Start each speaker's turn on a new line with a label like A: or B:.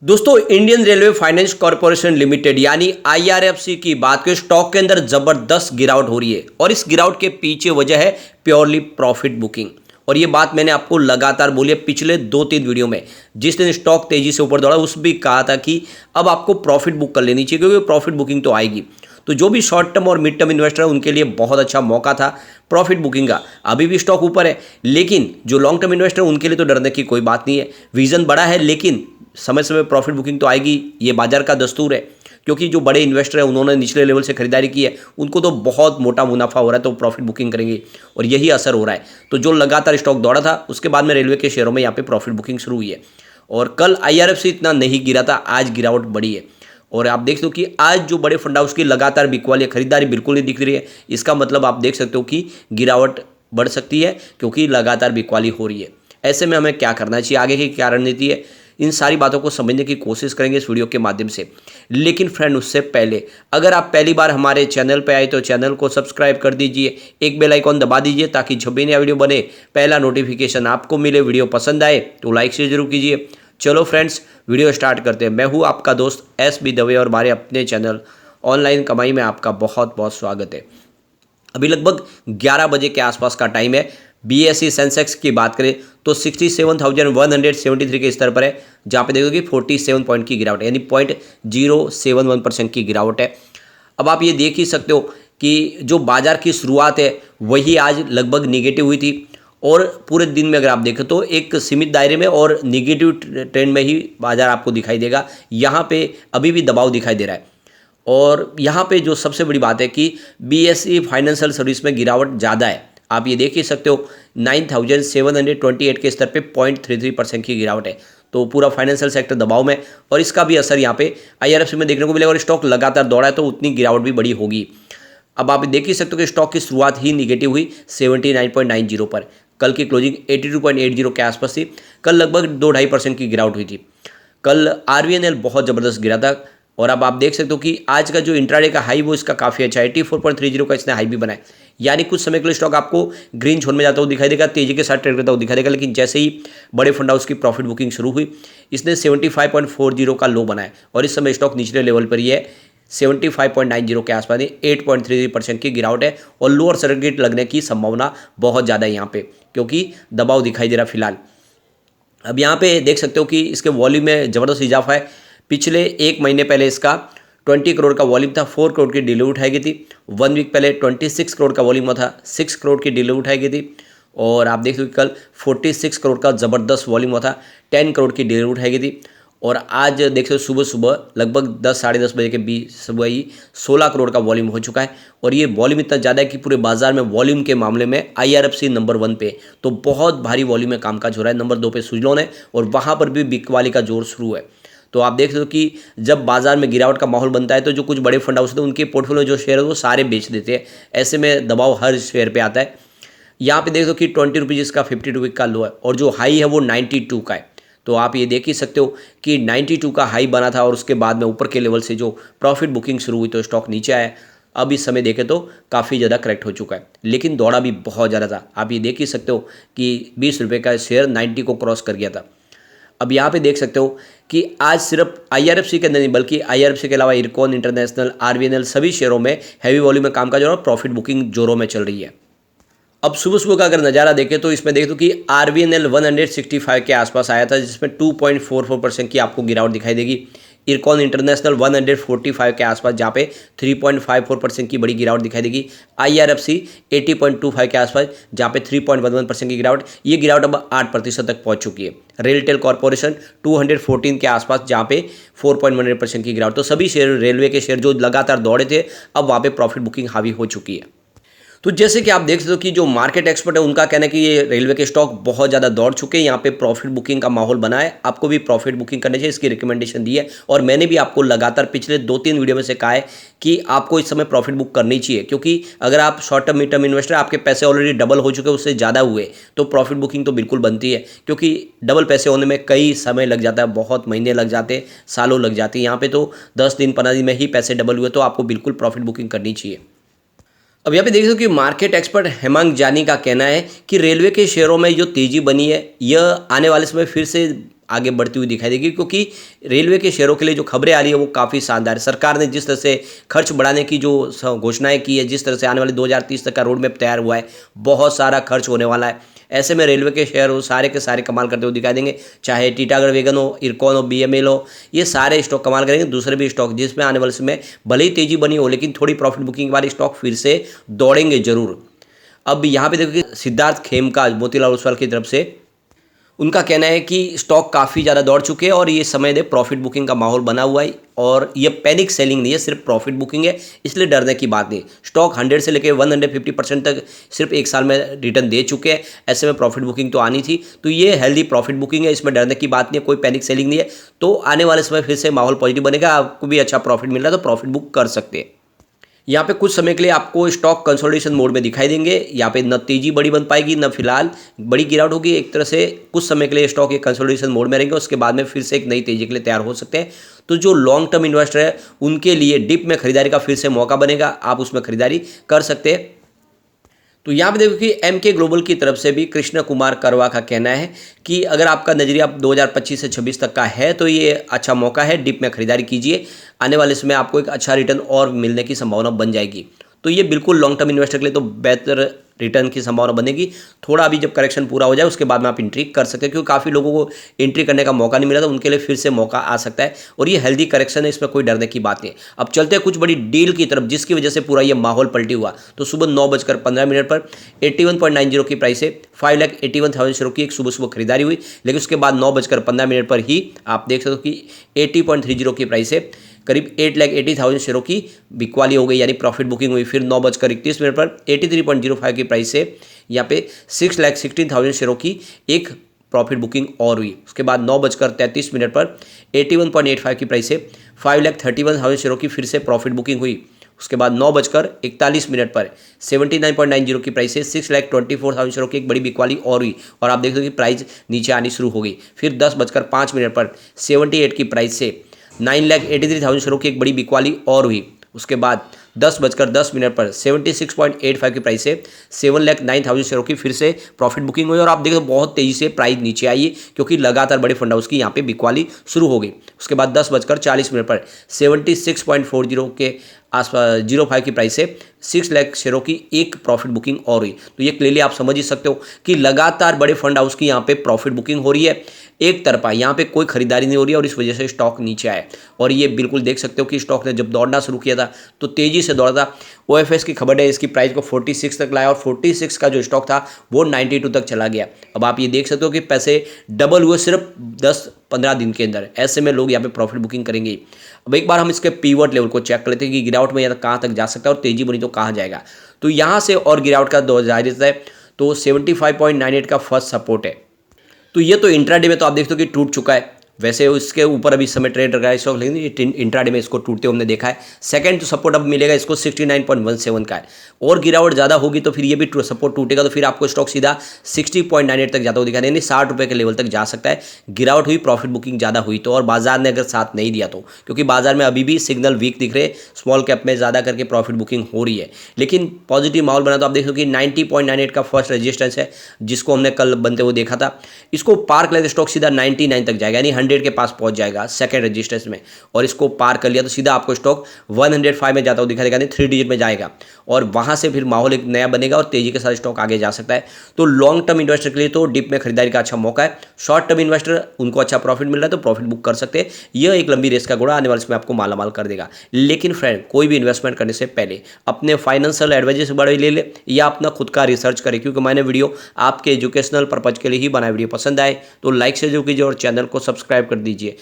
A: दोस्तों, Indian railway finance corporation limited यानी IRFC की बात करें, स्टॉक के अंदर जबरदस्त गिरावट हो रही है और इस गिरावट के पीछे वजह है प्योरली प्रॉफिट बुकिंग। और ये बात मैंने आपको लगातार बोली है पिछले 2-3 वीडियो में। जिस दिन स्टॉक तेजी से ऊपर दौड़ा उस भी कहा था कि अब आपको प्रॉफिट बुक कर लेनी चाहिए, क्योंकि प्रॉफिट बुकिंग तो आएगी। तो जो भी शॉर्ट टर्म और मिड टर्म इन्वेस्टर है उनके लिए बहुत अच्छा मौका था प्रॉफिट बुकिंग का। अभी भी स्टॉक ऊपर है, लेकिन जो लॉन्ग टर्म इन्वेस्टर उनके लिए तो डरने की कोई बात नहीं है। विजन बड़ा है, लेकिन समय समय प्रॉफिट बुकिंग तो आएगी, ये बाजार का दस्तूर है। क्योंकि जो बड़े इन्वेस्टर हैं उन्होंने निचले लेवल से खरीदारी की है, उनको तो बहुत मोटा मुनाफा हो रहा है, तो प्रॉफिट बुकिंग करेंगे और यही असर हो रहा है। तो जो लगातार स्टॉक दौड़ा था उसके बाद में रेलवे के शेयरों में यहाँ पे प्रॉफिट बुकिंग शुरू हुई है। और कल आईआरएफसी इतना नहीं गिरा था, आज गिरावट बढ़ी है। और आप देख सकते हो कि आज जो बड़े फंड हाउस की लगातार बिकवाली है, खरीदारी बिल्कुल नहीं दिख रही है। इसका मतलब आप देख सकते हो कि गिरावट बढ़ सकती है, क्योंकि लगातार बिकवाली हो रही है। ऐसे में हमें क्या करना चाहिए, आगे की क्या रणनीति है, इन सारी बातों को समझने की कोशिश करेंगे इस वीडियो के माध्यम से। लेकिन फ्रेंड, उससे पहले अगर आप पहली बार हमारे चैनल पर आए तो चैनल को सब्सक्राइब कर दीजिए, एक बेल आइकॉन दबा दीजिए, ताकि जब भी नया वीडियो बने पहला नोटिफिकेशन आपको मिले। वीडियो पसंद आए तो लाइक शेयर जरूर कीजिए। चलो फ्रेंड्स, वीडियो स्टार्ट करते हैं। मैं हूँ आपका दोस्त SB दवे और हमारे अपने चैनल ऑनलाइन कमाई में आपका बहुत बहुत स्वागत है। अभी लगभग 11 बजे के आसपास का टाइम है। BSE सेंसेक्स की बात करें तो 67,173 के स्तर पर है, जहाँ पे देखोगे 47 पॉइंट की गिरावट है, यानी 0.071% की गिरावट है। अब आप ये देख ही सकते हो कि जो बाजार की शुरुआत है वही आज लगभग निगेटिव हुई थी, और पूरे दिन में अगर आप देखें तो एक सीमित दायरे में और निगेटिव ट्रेंड में ही बाजार आपको दिखाई देगा। यहाँ पे अभी भी दबाव दिखाई दे रहा है। और यहाँ पे जो सबसे बड़ी बात है कि BSE फाइनेंशियल सर्विस में गिरावट ज़्यादा है। आप ये देख ही सकते हो 9,728 के स्तर पे 0.33% की गिरावट है। तो पूरा फाइनेंशियल सेक्टर दबाव में, और इसका भी असर यहाँ पे IRFC में देखने को मिलेगा। और स्टॉक लगातार दौड़ा है तो उतनी गिरावट भी बड़ी होगी। अब आप देख ही सकते हो कि स्टॉक की शुरुआत ही निगेटिव हुई 79.90 पर। कल की क्लोजिंग 82.80 के आसपास थी। कल लगभग 2-2.5% की गिरावट हुई थी। कल RVNL बहुत ज़बरदस्त गिरा था। और अब आप देख सकते हो कि आज का जो इंट्राडे का हाई वो इसका काफ़ी अच्छा है, 84.30 का इसने हाई भी बनाया। यानी कुछ समय के लिए स्टॉक आपको ग्रीन जोन में जाता हुआ दिखाई देगा, तेजी के साथ ट्रेड करता हुआ दिखाई देगा। लेकिन जैसे ही बड़े फंड हाउस की प्रॉफिट बुकिंग शुरू हुई, इसने 75.40 का लो बनाया और इस समय स्टॉक निचले लेवल पर ही है, 75.90 के आसपास। 8.33% की गिरावट है और लोअर सर्किट लगने की संभावना बहुत ज़्यादा है यहाँ पे, क्योंकि दबाव दिखाई दे रहा फिलहाल। अब यहाँ पे देख सकते हो कि इसके वॉल्यूम में ज़बरदस्त इजाफा है। पिछले एक महीने पहले इसका 20 करोड़ का वॉल्यूम था, 4 करोड़ की डील उठाई गई थी। 1 वीक पहले 26 करोड़ का वॉल्यूम था, 6 करोड़ की डील उठाई गई थी। और आप देख सकते हो कल 46 करोड़ का ज़बरदस्त वॉल्यूम था, 10 करोड़ की डील उठाई गई थी। और आज देख सकते हो सुबह सुबह लगभग 10 साढ़े 10 बजे के बीच सुबह ही 16 करोड़ का वॉल्यूम हो चुका है। और ये वॉल्यूम इतना ज़्यादा है कि पूरे बाजार में वॉल्यूम के मामले में IRFC नंबर 1 पे, तो बहुत भारी वॉल्यूम में कामकाज हो रहा है। नंबर 2 पे सुजलॉन है और वहाँ पर भी बिकवाली का जोर शुरू है। तो आप देख सकते हो कि जब बाजार में गिरावट का माहौल बनता है तो जो कुछ बड़े फंड हाउस होते हैं उनके पोर्टफोलियो जो शेयर है वो सारे बेच देते हैं। ऐसे में दबाव हर शेयर पे आता है। यहाँ पे देख दो कि 20 रुपीज़ इसका 52 वीक का लो है और जो हाई है वो 92 का है। तो आप ये देख ही सकते हो कि 92 का हाई बना था और उसके बाद में ऊपर के लेवल से जो प्रॉफिट बुकिंग शुरू हुई तो स्टॉक नीचे आया। अब इस समय देखें तो काफ़ी ज़्यादा करेक्ट हो चुका है, लेकिन दौड़ा भी बहुत ज़्यादा था। आप ये देख ही सकते हो कि 20 रुपये का शेयर 90 को क्रॉस कर गया था। अब यहाँ पे देख सकते हो कि आज सिर्फ IRFC के अंदर नहीं बल्कि IRFC के अलावा इरकॉन इंटरनेशनल, RVNL सभी शेयरों में हैवी वॉल्यूम में काम का जो है प्रॉफिट बुकिंग जोरों में चल रही है। अब सुबह सुबह का अगर नज़ारा देखें तो इसमें देख दो कि RVNL 165 के आसपास आया था, जिसमें 2.44% की आपको गिरावट दिखाई देगी। इरकॉन इंटरनेशनल 145 के आसपास, जहाँ पे 3.54% की बड़ी गिरावट दिखाई देगी। IRFC 80.25 के आसपास, जहाँ पे 3.11% की गिरावट। ये गिरावट अब 8% तक पहुँच चुकी है। रेलटेल कॉर्पोरेशन 214 के आसपास, जहाँ पे 4.18% की गिरावट। तो सभी शेयर, रेलवे के शेयर जो लगातार दौड़े थे, अब वहाँ पे प्रॉफिट बुकिंग हावी हो चुकी है। तो जैसे कि आप देख सकते हो कि जो मार्केट एक्सपर्ट है उनका कहना है कि ये रेलवे के स्टॉक बहुत ज़्यादा दौड़ चुके हैं, यहाँ पे प्रॉफिट बुकिंग का माहौल बना है। आपको भी प्रॉफिट बुकिंग करनी चाहिए, इसकी रिकमेंडेशन दी है। और मैंने भी आपको लगातार पिछले 2-3 वीडियो में से कहा है कि आपको इस समय प्रॉफिट बुक करनी चाहिए, क्योंकि अगर आप short term mid term investor, आपके पैसे ऑलरेडी डबल हो चुके हैं, उससे ज़्यादा हुए, तो प्रॉफिट बुकिंग तो बिल्कुल बनती है। क्योंकि डबल पैसे होने में कई समय लग जाता है, बहुत महीने लग जाते हैं, सालों लग जाती है। यहाँ पे तो 10 दिन 15 दिन में ही पैसे डबल हुए, तो आपको बिल्कुल प्रॉफिट बुकिंग करनी चाहिए। अब यहाँ पे देख सकते हो कि मार्केट एक्सपर्ट हेमंत जानी का कहना है कि रेलवे के शेयरों में जो तेजी बनी है यह आने वाले समय फिर से आगे बढ़ती हुई दिखाई देगी, क्योंकि रेलवे के शेयरों के लिए जो खबरें आ रही है वो काफ़ी शानदार है। सरकार ने जिस तरह से खर्च बढ़ाने की जो घोषणाएं की है, जिस तरह से आने वाले 2030 तक का रोड मैप तैयार हुआ है, बहुत सारा खर्च होने वाला है। ऐसे में रेलवे के शेयर वो सारे के सारे कमाल करते हुए दिखाई देंगे, चाहे टीटागढ़ वैगन हो, इरकॉन हो, BML हो, ये सारे स्टॉक कमाल करेंगे। दूसरे भी स्टॉक जिसमें आने वाले समय भले ही तेजी बनी हो, लेकिन थोड़ी प्रॉफिट बुकिंग के बाद स्टॉक फिर से दौड़ेंगे जरूर। अब यहाँ पे देखो कि सिद्धार्थ खेमका मोतीलाल ओसवाल की तरफ से उनका कहना है कि स्टॉक काफ़ी ज़्यादा दौड़ चुके हैं और ये समय दे प्रॉफिट बुकिंग का माहौल बना हुआ है, और ये पैनिक सेलिंग नहीं है, सिर्फ प्रॉफिट बुकिंग है, इसलिए डरने की बात नहीं। स्टॉक 100 से लेकर 150% तक सिर्फ एक साल में रिटर्न दे चुके हैं, ऐसे में प्रॉफिट बुकिंग तो आनी थी। तो ये हेल्दी प्रॉफिट बुकिंग है, इसमें डरने की बात नहीं है, कोई पैनिक सेलिंग नहीं है। तो आने वाले समय फिर से माहौल पॉजिटिव बनेगा, आपको भी अच्छा प्रॉफिट मिल रहा है तो प्रॉफिट बुक कर सकते हैं। यहाँ पे कुछ समय के लिए आपको स्टॉक कंसोलिडेशन मोड में दिखाई देंगे। यहाँ पे न तेजी बड़ी बन पाएगी, न फिलहाल बड़ी गिरावट होगी। एक तरह से कुछ समय के लिए स्टॉक एक कंसोलिडेशन मोड में रहेंगे, उसके बाद में फिर से एक नई तेजी के लिए तैयार हो सकते हैं। तो जो लॉन्ग टर्म इन्वेस्टर है उनके लिए डिप में खरीदारी का फिर से मौका बनेगा, आप उसमें खरीदारी कर सकते हैं। तो यहाँ पे देखो कि MK ग्लोबल की तरफ से भी कृष्ण कुमार करवा का कहना है कि अगर आपका नजरिया 2025 से 26 तक का है तो ये अच्छा मौका है, डिप में खरीदारी कीजिए। आने वाले समय आपको एक अच्छा रिटर्न और मिलने की संभावना बन जाएगी। तो ये बिल्कुल लॉन्ग टर्म इन्वेस्टर के लिए तो बेहतर रिटर्न की संभावना बनेगी। थोड़ा अभी जब करेक्शन पूरा हो जाए उसके बाद में आप एंट्री कर सकते हैं, क्योंकि काफ़ी लोगों को एंट्री करने का मौका नहीं मिला था, उनके लिए फिर से मौका आ सकता है। और ये हेल्दी करेक्शन है, इसमें कोई डरने की बात नहीं। अब चलते हैं कुछ बड़ी डील की तरफ, जिसकी वजह से पूरा ये माहौल पलटी हुआ। तो सुबह 9:15 पर 81.90 की प्राइस से 5,81,000 शेयरों की एक सुबह खरीदारी हुई, लेकिन उसके बाद 9:15 पर ही आप देख सकते हो कि 80.30 की प्राइस से करीब 8,80,000 शेयरों की बिकवाली हो गई, यानी प्रॉफिट बुकिंग हुई। फिर 9:31 पर 83.05 की प्राइस से यहाँ पे 6,16,000 शेयरों की एक प्रॉफिट बुकिंग और हुई। उसके बाद 9:33 पर 81.85 की प्राइस से 5,31,000 शेयरों की फिर से प्रॉफिट बुकिंग हुई। उसके बाद 9:41 पर 79.90 की प्राइस से 6,24,000 शेयरों की एक बड़ी बिकवाली और हुई, और आप देख सकते हो कि प्राइस नीचे आनी शुरू हो गई। फिर 10:05 पर 78 की प्राइस से 9,83,000 शेयरों की एक बड़ी बिकवाली और हुई। उसके बाद 10:10 पर 76.85 की प्राइस से 7,09,000 शेयरों की फिर से प्रॉफिट बुकिंग हुई, और आप देखो बहुत तेजी से प्राइस नीचे आई है, क्योंकि लगातार बड़े फंड हाउस की यहाँ पे बिकवाली शुरू हो गई। उसके बाद 10:40 पर 76.40 के आसपास 05 की प्राइस से 6 लाख शेयरों की एक प्रॉफिट बुकिंग और हुई। तो ये क्लियरली आप समझ ही सकते हो कि लगातार बड़े फंड हाउस की यहाँ पे प्रॉफिट बुकिंग हो रही है, एक तरफा यहाँ पे कोई खरीदारी नहीं हो रही है, और इस वजह से स्टॉक नीचे आया। और ये बिल्कुल देख सकते हो कि स्टॉक ने जब दौड़ना शुरू किया था तो तेजी से दौड़ा था। OFS की खबर है, इसकी प्राइस को 46 तक लाया, और 46 का जो स्टॉक था वो 92 तक चला गया। अब आप ये देख सकते हो कि पैसे डबल हुए सिर्फ 10-15 दिन के अंदर। ऐसे में लोग यहाँ पे प्रॉफिट बुकिंग करेंगे। अब एक बार हम इसके पीवट लेवल को चेक कर लेते हैं कि गिरावट में कहाँ तक जा सकता है और तेजी बनी तो कहाँ जाएगा। तो यहाँ से और गिरावट का दौर जारी रहता है, तो 75.98 का फर्स्ट सपोर्ट है। तो ये तो इंट्राडे में तो आप देखते हो कि टूट चुका है, वैसे इसके ऊपर अभी समय ट्रेड रहा है स्टॉक, लेकिन इंट्राडे में इसको टूटते हमने देखा है। सेकंड तो सपोर्ट अब मिलेगा इसको 69.17 का है, और गिरावट ज़्यादा होगी तो फिर ये भी सपोर्ट टूटेगा, तो फिर आपको स्टॉक सीधा 60.98 तक जाता हुआ दिखा, यानी 60 रुपये के लेवल तक जा सकता है। गिरावट हुई, प्रॉफिट बुकिंग ज़्यादा हुई तो, और बाजार ने अगर साथ नहीं दिया तो, क्योंकि बाजार में अभी भी सिग्नल वीक दिख रहे, स्मॉल कैप में ज़्यादा करके प्रॉफिट बुकिंग हो रही है, लेकिन पॉजिटिव माहौल बना। तो आप देखो कि 90.98 का फर्स्ट रेजिस्टेंस है, जिसको हमने कल बनते हुए देखा था। इसको पार कर लेते स्टॉक सीधा 99 तक जाएगा, यानी 100 के पास पहुंच जाएगा सेकंड रजिस्टेंस में, और इसको पार कर लिया तो सीधा आपको स्टॉक 105 में जाता हुआ दिखाई देगा, यानी 3 डिजिट में जाएगा, और वहां से फिर माहौल एक नया बनेगा और तेजी के साथ स्टॉक आगे जा सकता है। तो लॉन्ग टर्म इन्वेस्टर के लिए तो डिप में खरीदारी का अच्छा मौका है। शॉर्ट टर्म इन्वेस्टर उनको अच्छा प्रॉफिट मिल रहा है तो प्रॉफिट बुक कर सकते हैं। यह एक लंबी रेस का घोड़ा आने वाले समय आपको मालामाल कर देगा। लेकिन फ्रेंड, कोई भी इन्वेस्टमेंट करने से पहले अपने फाइनेंशियल एडवाइजर से बड़े ले ले या अपना खुद का रिसर्च करें, क्योंकि मैंने वीडियो आपके एजुकेशनल पर्पज के लिए ही बनाया। वीडियो पसंद आए तो लाइक से जो कीजिए और चैनल को सब्सक्राइब कर दीजिए।